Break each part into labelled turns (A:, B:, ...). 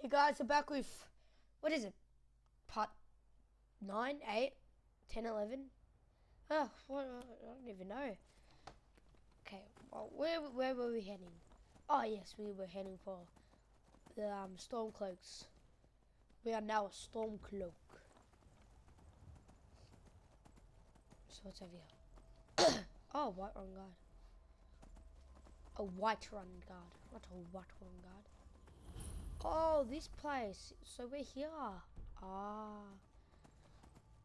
A: Hey guys, we're back with, what is it, part 9, 8, 10, 11? Oh, what, I don't even know. Okay, well, where were we heading? Oh yes, we were heading for the storm cloaks. We are now a storm cloak. So what's over here? Oh, white run guard. A white run guard, not a white run guard. Oh, this place. So we're here. Ah,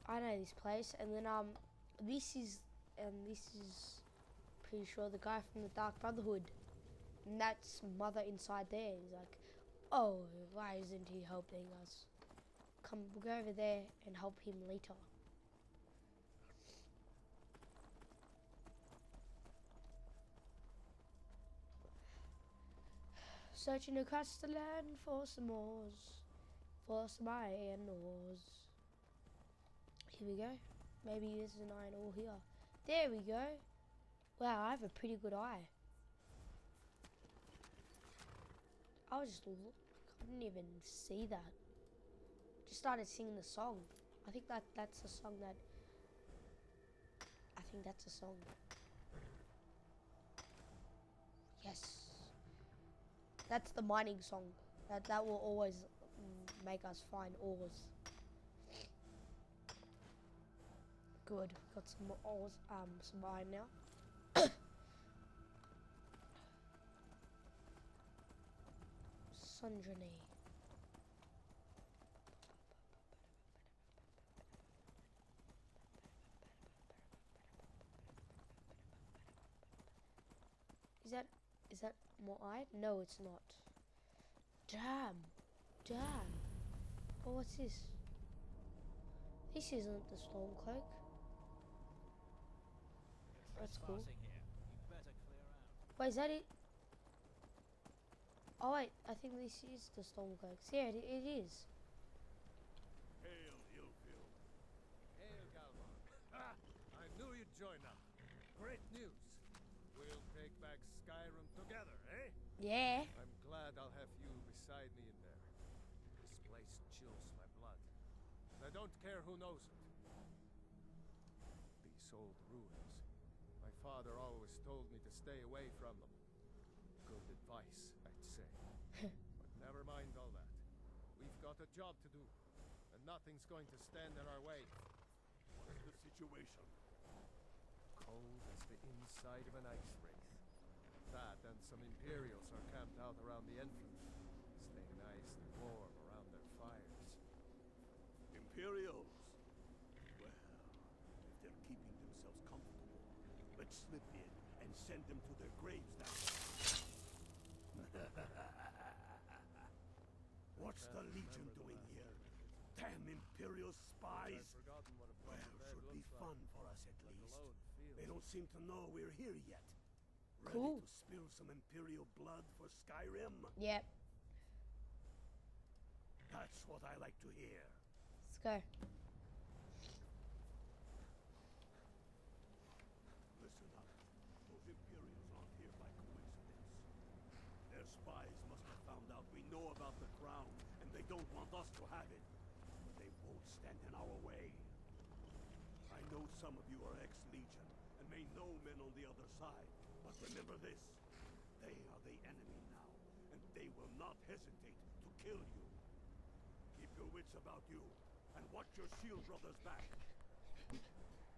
A: I know this place. And then this is pretty sure the guy from the Dark Brotherhood. And that's Mother inside there. He's like, oh, why isn't he helping us? Come, we'll go over there and help him later. Searching across the land for some oars, for some iron ores. Here we go. Maybe there's an iron ore here. There we go. Wow, I have a pretty good eye. I was just I didn't even see that. Just started singing the song. I think that's a song that. I think that's a song. Yes. That's the mining song. That will always make us find ores. Good. Got some more ores, some iron now. Sundrony. Is that more iron? No, it's not. Damn. Oh, what's this? This isn't the storm cloak. That's cool. Wait, is that it? Oh wait, I think this is the storm cloaks. Yeah, it is.
B: Hail, Illfield. Hail, Galvan. Ah, I knew you'd join us. Great news. We'll take back Skyrim together, eh?
A: Yeah.
B: I'm glad I'll have you beside me in there. This place chills my blood. And I don't care who knows it. These old ruins. My father always told me to stay away from them. Good advice, I'd say. But never mind all that. We've got a job to do. And nothing's going to stand in our way. What's the situation? Cold as the inside of an ice wraith. That and some Imperials are camped out around the entrance, staying nice and warm around their fires. Imperials? Well, if they're keeping themselves comfortable, let's slip in and send them to their graves now. What's the Legion doing here? Damn Imperial spies! Well, should be fun for us at least. They don't seem to know we're here yet. Ready
A: Cool.
B: to spill some Imperial blood for Skyrim?
A: Yep.
B: That's what I like to hear.
A: Let's go.
B: Listen up. Those Imperials aren't here by coincidence. Their spies must have found out we know about the crown, and they don't want us to have it. But they won't stand in our way. I know some of you are ex-Legion, and may know men on the other side. But remember this, they are the enemy now, and they will not hesitate to kill you. Keep your wits about you, and watch your shield brothers back.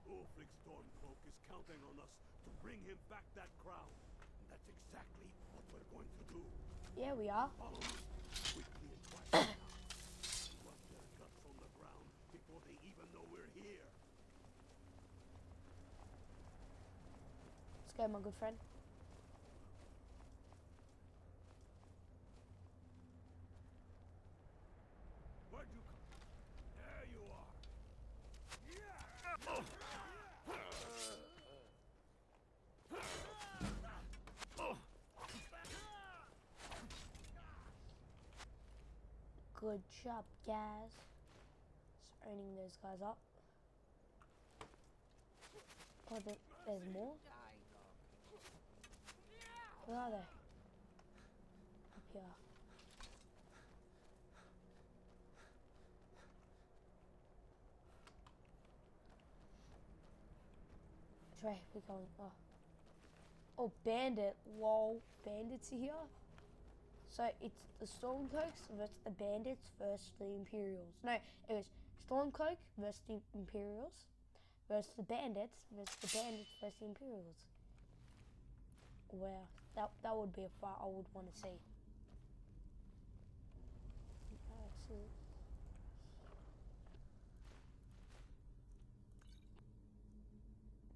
B: Ulfric Stormcloak is counting on us to bring him back that crown, and that's exactly what we're going to do.
A: Yeah, we are.
B: Follow me, quickly and quietly now. Run their guts on the ground before they even know we're here.
A: Let's go, my good friend.
B: Where'd you come? There you are.
A: Good job, guys. Just owning those guys up. Oh, there's more? Where are they? Up here. Which way we going? Oh, bandit. Lol. Bandits are here. So it's the Stormcloaks versus the bandits versus the Imperials. No, it was Stormcloak versus the Imperials versus the bandits versus the bandits versus the Imperials. Wow, that would be a fight I would want to see.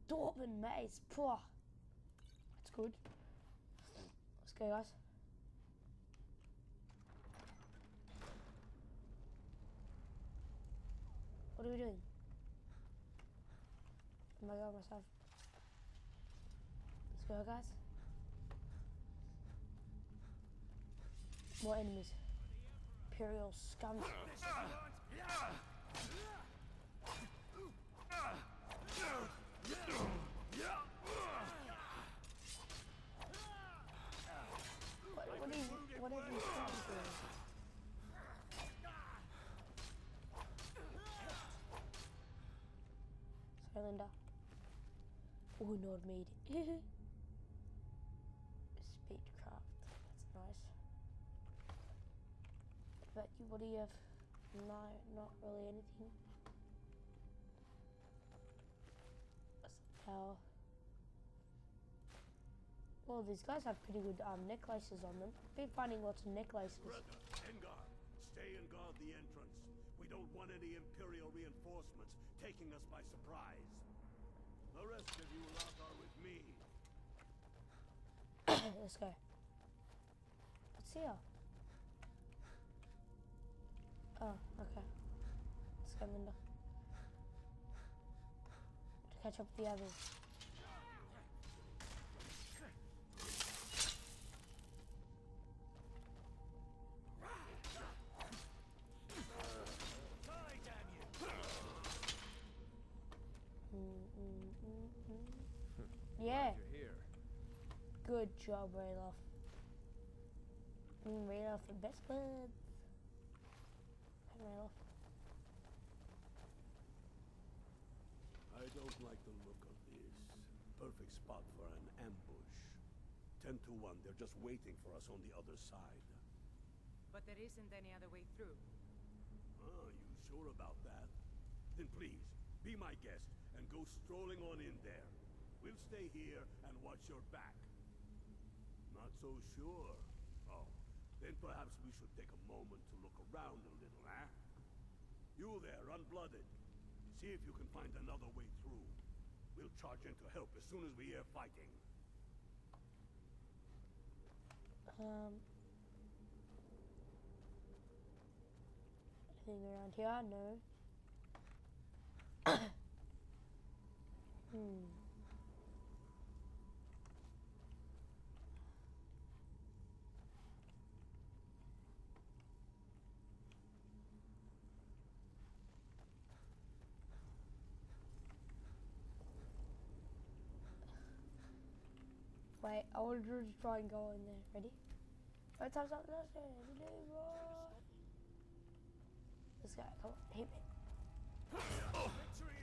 A: Dwarven maze, poor. That's good. Let's go, guys. What are we doing? Oh my god, myself. Let's go, guys. More enemies. Imperial scum. What are these scums doing? Sorry, Linda. Oh, not made. Speedcraft. That's nice. But what do you have? No, not really anything. What's the power? Well, these guys have pretty good necklaces on them. Been finding lots of necklaces.
B: Brother, Engar, stay and guard the entrance. We don't want any Imperial reinforcements taking us by surprise. The rest of you lot are with me.
A: Let's go. What's here? Oh, okay. Let's go, Linda. To catch up with the others. Yeah.
C: You're here.
A: Good job, Rayloff. Rayloff the best buds. Rayloff.
B: I don't like the look of this. Perfect spot for an ambush. 10 to 1, they're just waiting for us on the other side.
D: But there isn't any other way through.
B: Ah, you sure about that? Then please, be my guest and go strolling on in there. We'll stay here and watch your back. Not so sure. Oh, then perhaps we should take a moment to look around a little, eh? You there, unblooded. See if you can find another way through. We'll charge in to help as soon as we hear fighting.
A: Anything around here? No. Wait, I will just try and go in there. Ready? Right, time's up. Let's go. This guy, come on, hit me.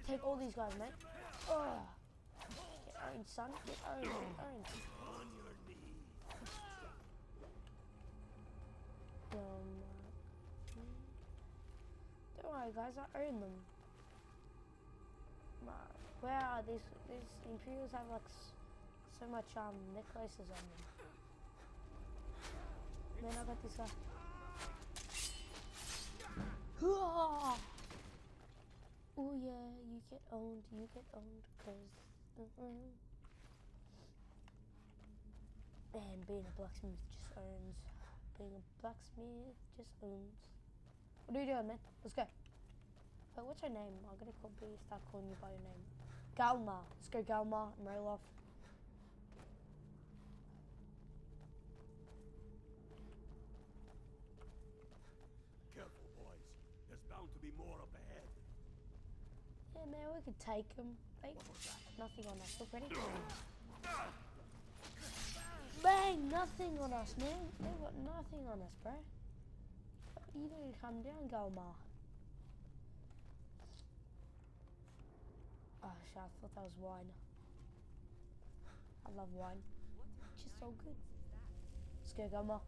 A: Take all these guys, mate. Oh. Get owned, son. Get owned.
B: On your knees.
A: Don't worry, guys. I own them. Wow, these Imperials have like so much necklaces on them. Then I got this guy. Oh yeah, you get owned, cause man, being a blacksmith just owns. Being a blacksmith just owns. What are you doing, man? Let's go. Wait, what's your name? I'm gonna start calling you by your name. Galmar. Let's go, Galmar and Rayloff.
B: Careful, boys. There's bound to be more up ahead.
A: Yeah, man, we could take them. They got nothing on us. Look, ready? Bang! Nothing on us, man. They got nothing on us, bro. You need to come down, Galmar. Oh, shit, I thought that was wine. I love wine.
D: What in
A: It's just
D: the
A: so
D: nine
A: good.
D: worlds is that?
A: Let's go, Goma.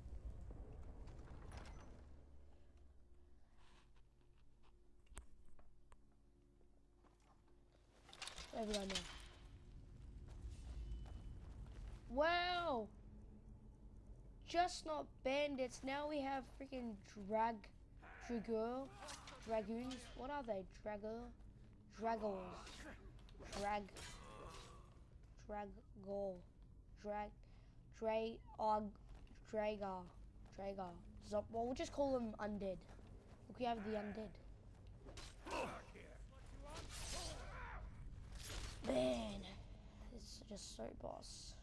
A: Where we go now? Wow! Just not bandits. Now we have freaking dragoons. What are they? Dragols. Dragol. Dragar. Well, we'll just call them undead. Look, we have the undead. Man, it's just so boss.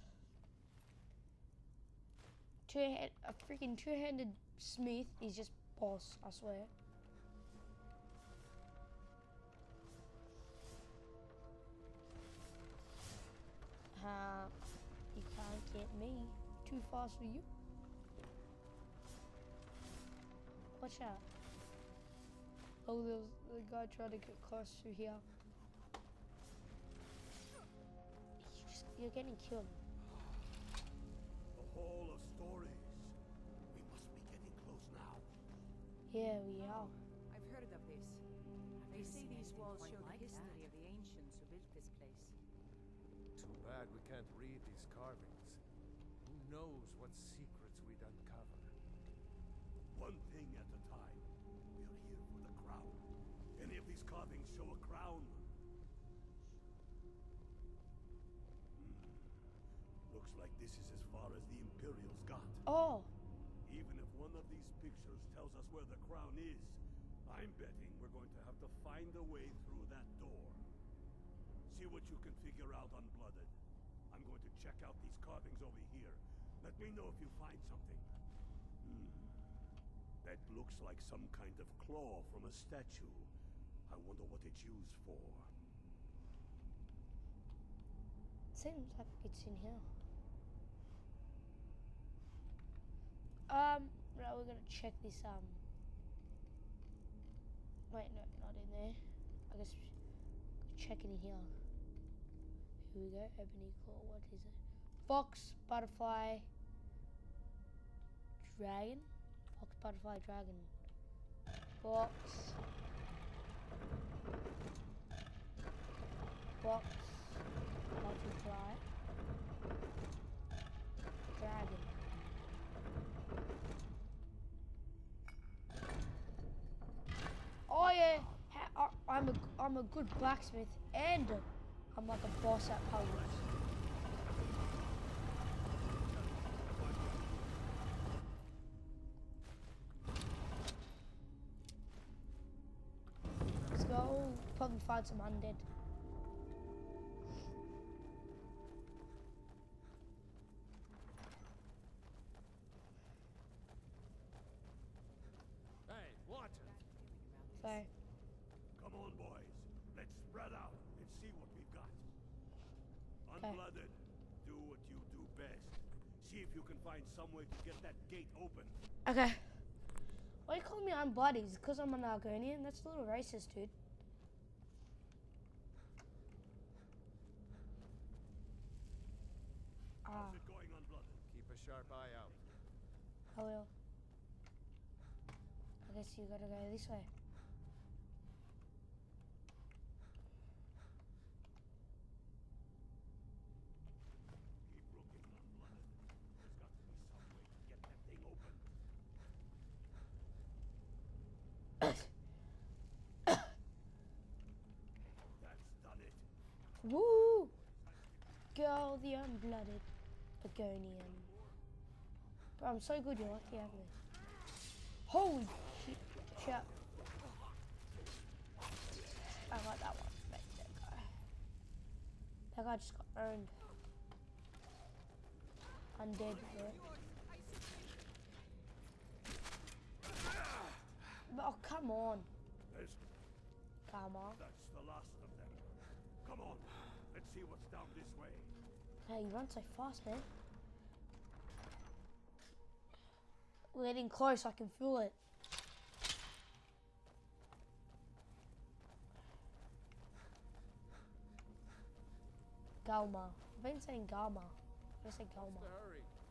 A: A freaking two-handed smith is just boss, I swear. You can't get me. Too fast for you. Watch out. Oh, there's the guy trying to get close through here. You're getting killed.
B: The Hall of Stories. We must be getting close now.
A: Yeah, we are.
D: I've heard of this. They say these walls show the history of the ancients who built this place.
C: Too bad we can't read these carvings. Who knows what secrets we'd uncover?
B: One thing at a time. We're here for the crown. Any of these carvings show a crown? Looks like this is as far as the Imperials got.
A: Oh,
B: Even if one of these pictures tells us where the crown is, I'm betting we're going to have to find a way through that door. See what you can figure out, Unblooded. I'm going to check out these carvings over here. Let me know if you find something. That looks like some kind of claw from a statue. I wonder what it's used for.
A: seems like it's in here. Now we're gonna check this, wait, no, not in there. I guess check in here. Here we go, ebony claw, what is it? Fox, butterfly, dragon? Fox, butterfly, dragon. Box. Box, multiply, dragon. Oh yeah, I'm a good blacksmith and I'm like a boss at puzzles. Let's go. Probably find some undead.
C: Hey, watch it!
A: So,
B: Come on, boys. Let's spread out and see what we've got.
A: Okay.
B: Unblooded, do what you do best. See if you can find some way to get that gate open.
A: okay. Why you call me unbloody? Is it because I'm an Argonian? That's a little racist, dude.
B: How's it going, Unblooded?
C: Keep a sharp eye out.
A: I will. I guess you gotta go this way.
B: Keep looking, Unblooded. There's got to be some way to get that thing open. That's done it.
A: Woo! Girl, the unblooded Argonian. Bro, I'm so good, you're lucky I have this. Holy shit. Shit. I got that one. Right, that guy. That guy just got owned. Undead. Yeah. But, oh, come on.
B: There's,
A: Come on.
B: that's the last of them. Come on. Let's see what's down this way.
A: Hey, you run so fast, man. We're getting close, I can feel it. Galma. I've been saying Galma. I said
C: What's
A: Goma.
C: the hurry?